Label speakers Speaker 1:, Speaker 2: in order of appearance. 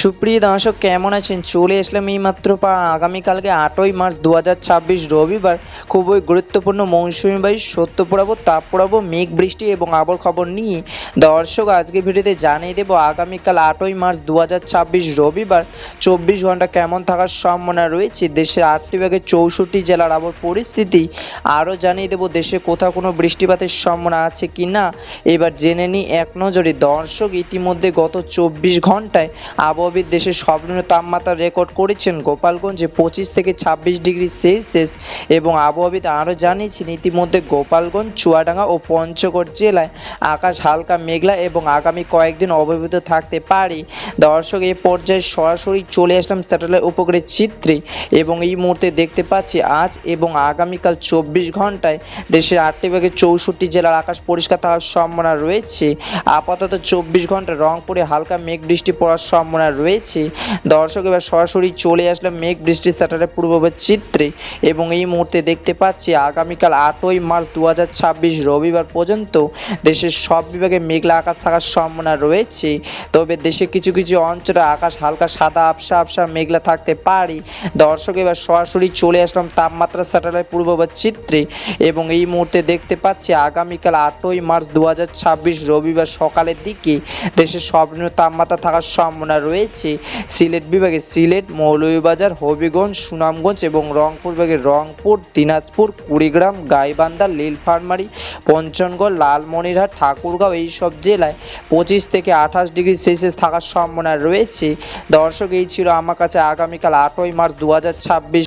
Speaker 1: সুপ্রিয় দর্শক, কেমন আছেন? চলে আসলাম এইমাত্র আগামীকালকে 8ই মার্চ 2026 রবিবার খুবই গুরুত্বপূর্ণ মৌসুমি বায়ু সত্য পড়াবো, তাপ পড়াবো, মেঘ বৃষ্টি এবং আবহাওয়ার খবর নিয়ে। দর্শক, আজকে ভিডিওতে জানিয়ে দেবো আগামীকাল 8ই মার্চ 2026 রবিবার 24 ঘন্টা কেমন থাকার সম্ভাবনা রয়েছে দেশের 8টি বিভাগের 64 জেলার আবহাওয়ার পরিস্থিতি। আরও জানিয়ে দেবো দেশে কোথাও কোনো বৃষ্টিপাতের সম্ভাবনা আছে কি না। এবার জেনে নিই এক নজরে। দর্শক, ইতিমধ্যে গত 24 ঘন্টায় আবহাওয়াবিদ দেশের সর্বনিম্ন তাপমাত্রা রেকর্ড করেছেন গোপালগঞ্জে 25 থেকে 26 ডিগ্রি সেলসিয়াস এবং আবহাওয়াবিদ আরও জানিয়েছেন ইতিমধ্যে গোপালগঞ্জ, চুয়াডাঙ্গা ও পঞ্চগড় জেলায় আকাশ হালকা মেঘলা এবং আগামী কয়েকদিন অবহিত থাকতে পারে। দর্শক, এই পর্যায়ে সরাসরি চলে আসলাম স্যাটেলাইট উপগ্রহের চিত্রে এবং এই মুহূর্তে দেখতে পাচ্ছি আজ এবং আগামীকাল 24 ঘন্টায় দেশের 8টি বিভাগের 64 জেলার আকাশ পরিষ্কার থাকার সম্ভাবনা রয়েছে। আপাতত 24 ঘন্টা রংপুরে হালকা মেঘ বৃষ্টি পড়ার সম্ভাবনা রয়েছে। দর্শক, এবার সরাসরি চলে আসলাম মেঘ বৃষ্টির স্যাটেলাইট পূর্বাভাস চিত্রে এবং এই মুহূর্তে দেখতে পাচ্ছি আগামীকাল 8ই মার্চ 2026 রবিবার পর্যন্ত দেশের সব বিভাগে মেঘলা আকাশ থাকার সম্ভাবনা রয়েছে। তবে দেশে কিছু কিছু অঞ্চলে আকাশ হালকা সাদা আবসা আবসা মেঘলা থাকতে পারে। দর্শক, এবার সরাসরি চলে আসলাম তাপমাত্রা স্যাটেলাইট পূর্বাভাস চিত্রে এবং এই মুহূর্তে দেখতে পাচ্ছি আগামীকাল 8ই মার্চ 2026 রবিবার সকালের দিকে দেশের সর্বনিম্ন তাপমাত্রা থাকার সম্ভাবনা রয়েছে সিলেট বিভাগে সিলেট, মৌলভীবাজার, হবিগঞ্জ, সুনামগঞ্জ এবং রংপুর বিভাগে রংপুর, দিনাজপুর, কুড়িগ্রাম, গাইবান্ধা, নীলফামারী, পঞ্চগড়, লালমনিরহাট, ঠাকুরগাঁও এইসব জেলায় 25 থেকে 28 ডিগ্রি সেলসিয়াস থাকার সম্ভাবনা রয়েছে। দর্শক, এই ছিল আমার কাছে আগামীকাল 8ই মার্চ 2026